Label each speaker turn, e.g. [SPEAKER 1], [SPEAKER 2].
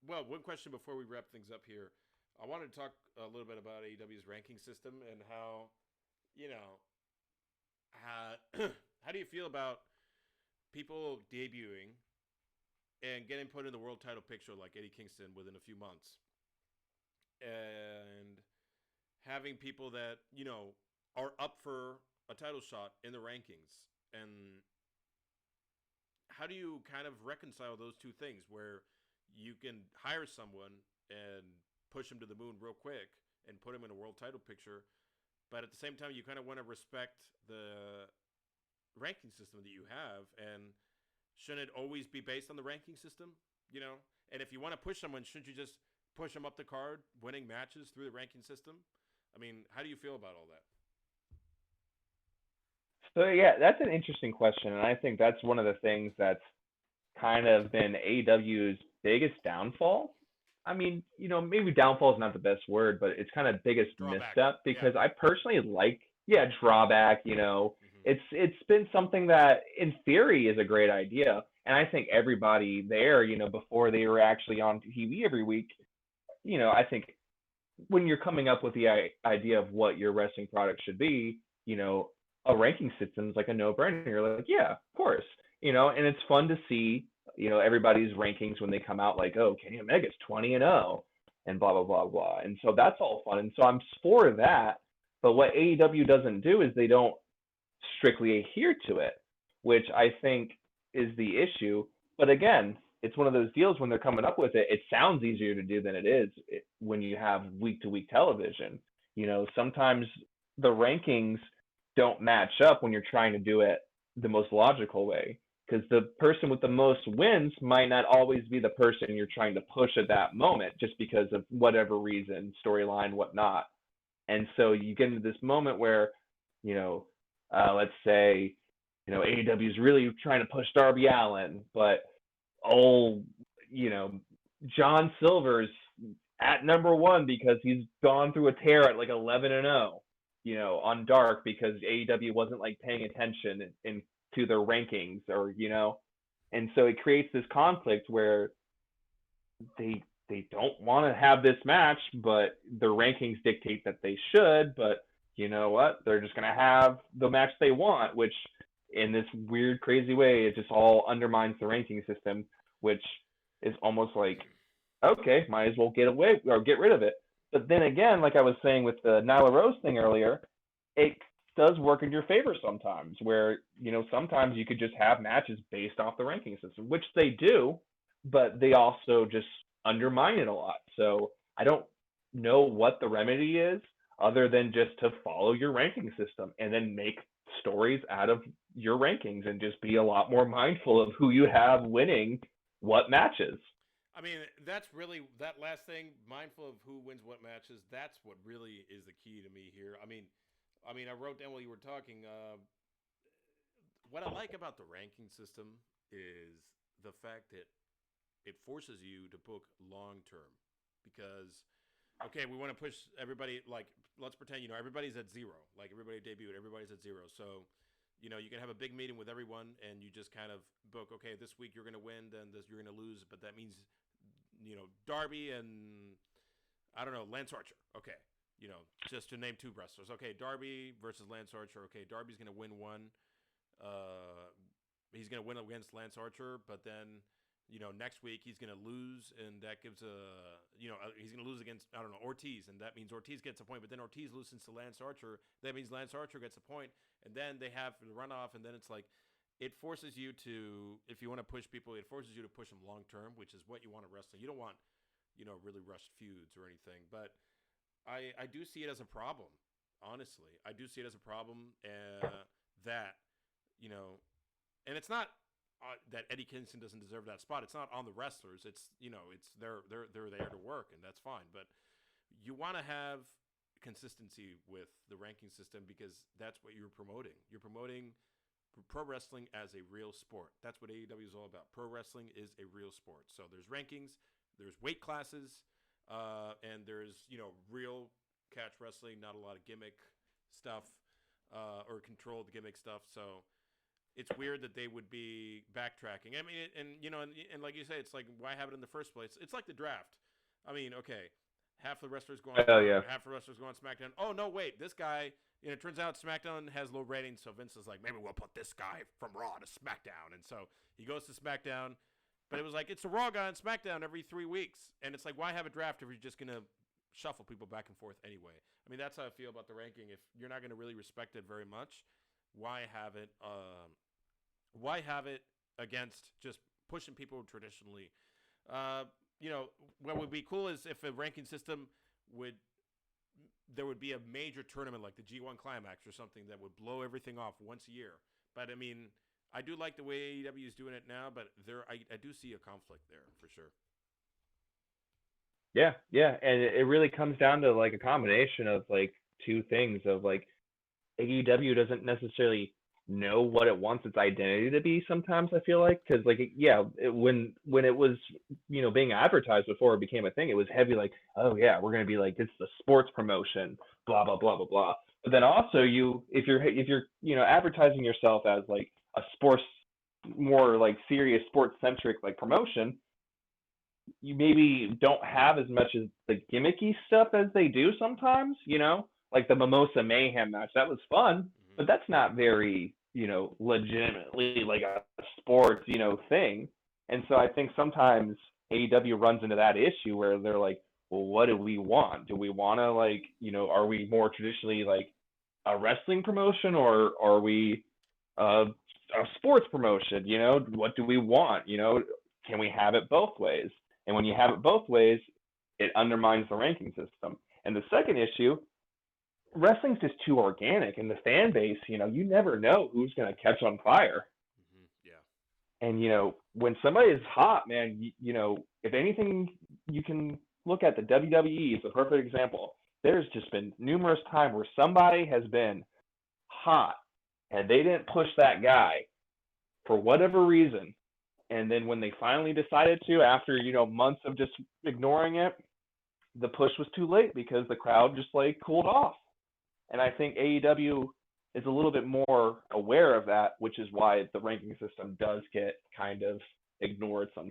[SPEAKER 1] Well, one question before we wrap things up here. I wanted to talk a little bit about AEW's ranking system and how, you know, how, how do you feel about people debuting and getting put in the world title picture like Eddie Kingston within a few months, and having people that are up for a title shot in the rankings, and how do you kind of reconcile those two things where you can hire someone and push him to the moon real quick and put him in a world title picture, but at the same time you kind of want to respect the ranking system that you have, and shouldn't it always be based on the ranking system? You know, and if you want to push someone, shouldn't you just push them up the card, winning matches through the ranking system? I mean, how do you feel about all that?
[SPEAKER 2] So yeah, that's an interesting question, and I think that's one of the things that's kind of been AEW's biggest downfall. I mean, maybe downfall is not the best word, but it's kind of biggest
[SPEAKER 1] Drawback.
[SPEAKER 2] misstep
[SPEAKER 1] Yeah.
[SPEAKER 2] because I personally like, yeah, drawback.
[SPEAKER 1] Mm-hmm.
[SPEAKER 2] It's been something that in theory is a great idea, and I think everybody there, before they were actually on TV every week, I think when you're coming up with the idea of what your wrestling product should be, a ranking system is like a no-brainer. You're like, yeah, of course, and it's fun to see, everybody's rankings when they come out, like, oh, Kenny Omega's 20-0, and blah blah blah blah, and so that's all fun, and so I'm for that. But what AEW doesn't do is they don't strictly adhere to it, which I think is the issue. But again, it's one of those deals when they're coming up with it. It sounds easier to do than it is when you have week to week television. Sometimes the rankings don't match up when you're trying to do it the most logical way, because the person with the most wins might not always be the person you're trying to push at that moment, just because of whatever reason, storyline, whatnot. And so you get into this moment where, you know, let's say, AEW is really trying to push Darby Allin, but old, you know, John Silver's at number one because he's gone through a tear at like 11-0, on Dark because AEW wasn't like paying attention to their rankings, and so it creates this conflict where they don't want to have this match, but the rankings dictate that they should. But you know what? They're just gonna have the match they want, which in this weird, crazy way, it just all undermines the ranking system, which is almost like, okay, might as well get away or get rid of it. But then again, like I was saying with the Nyla Rose thing earlier, it does work in your favor sometimes, where sometimes you could just have matches based off the ranking system, which they do, but they also just undermine it a lot. So I don't know what the remedy is other than just to follow your ranking system and then make stories out of your rankings and just be a lot more mindful of who you have winning what matches.
[SPEAKER 1] I mean, that's really that last thing. Mindful of who wins what matches. That's what really is the key to me here. I wrote down while you were talking. What I like about the ranking system is the fact that it forces you to book long term, because okay, we want to push everybody. Like, let's pretend everybody's at zero. Like, everybody debuted, everybody's at zero. So you can have a big meeting with everyone, and you just kind of book. Okay, this week you're going to win, then you're going to lose, but that means Darby and I don't know, Lance Archer. Okay, just to name two wrestlers. Okay, Darby versus Lance Archer. Okay, Darby's going to win one. Uh, he's going to win against Lance Archer, but then next week he's going to lose, and that gives he's going to lose against, I don't know, Ortiz, and that means Ortiz gets a point, but then Ortiz loses to Lance Archer. That means Lance Archer gets a point, and then they have the runoff, and then it's like, it forces you to, if you want to push people, it forces you to push them long term, which is what you want to wrestling. You don't want, really rushed feuds or anything, but I do see it as a problem, honestly. I do see it as a problem that, and it's not that Eddie Kingston doesn't deserve that spot. It's not on the wrestlers. It's it's they're there to work, and that's fine. But you want to have consistency with the ranking system because that's what you're promoting. You're promoting pro wrestling as a real sport. That's what AEW is all about. Pro wrestling is a real sport. So there's rankings, there's weight classes, and there's real catch wrestling. Not a lot of gimmick stuff or controlled gimmick stuff. So it's weird that they would be backtracking. I mean, and like you say, it's like, why have it in the first place? It's like the draft. I mean, okay, half the wrestlers go on
[SPEAKER 2] Oh
[SPEAKER 1] Raw,
[SPEAKER 2] yeah.
[SPEAKER 1] half the wrestlers go on SmackDown. Oh no, wait, this guy. It turns out SmackDown has low ratings, so Vince is like, maybe we'll put this guy from Raw to SmackDown, and so he goes to SmackDown. But it was like, it's a Raw guy on SmackDown every 3 weeks, and it's like, why have a draft if you're just gonna shuffle people back and forth anyway? I mean, that's how I feel about the ranking. If you're not gonna really respect it very much, why have it? Why have it against just pushing people traditionally? Uh, what would be cool is if a ranking system would there would be a major tournament like the G1 Climax or something that would blow everything off once a year. But I mean, I do like the way AEW is doing it now, but I do see a conflict there for sure.
[SPEAKER 2] Yeah, and it really comes down to like a combination of like two things of like AEW doesn't necessarily know what it wants its identity to be sometimes. I feel like because like when it was being advertised before it became a thing, it was heavy like, oh yeah, we're gonna be like, it's the sports promotion, blah blah blah blah blah. But then also if you're advertising yourself as like a sports, more like serious sports centric like promotion, you maybe don't have as much as the gimmicky stuff as they do sometimes, like the Mimosa Mayhem match. That was fun,
[SPEAKER 1] Mm-hmm.
[SPEAKER 2] but that's not very, legitimately like a sports, thing. And so I think sometimes AEW runs into that issue where they're like, well, what do we want? Do we want to like, are we more traditionally like a wrestling promotion, or are we a sports promotion? What do we want? Can we have it both ways? And when you have it both ways, it undermines the ranking system. And the second issue, wrestling's just too organic, and the fan base, you never know who's going to catch on fire.
[SPEAKER 1] Mm-hmm. Yeah.
[SPEAKER 2] And when somebody is hot, man, if anything, you can look at the WWE as a perfect example. There's just been numerous times where somebody has been hot, and they didn't push that guy for whatever reason. And then when they finally decided to, after months of just ignoring it, the push was too late because the crowd just like cooled off. And I think AEW is a little bit more aware of that, which is why the ranking system does get kind of ignored sometimes.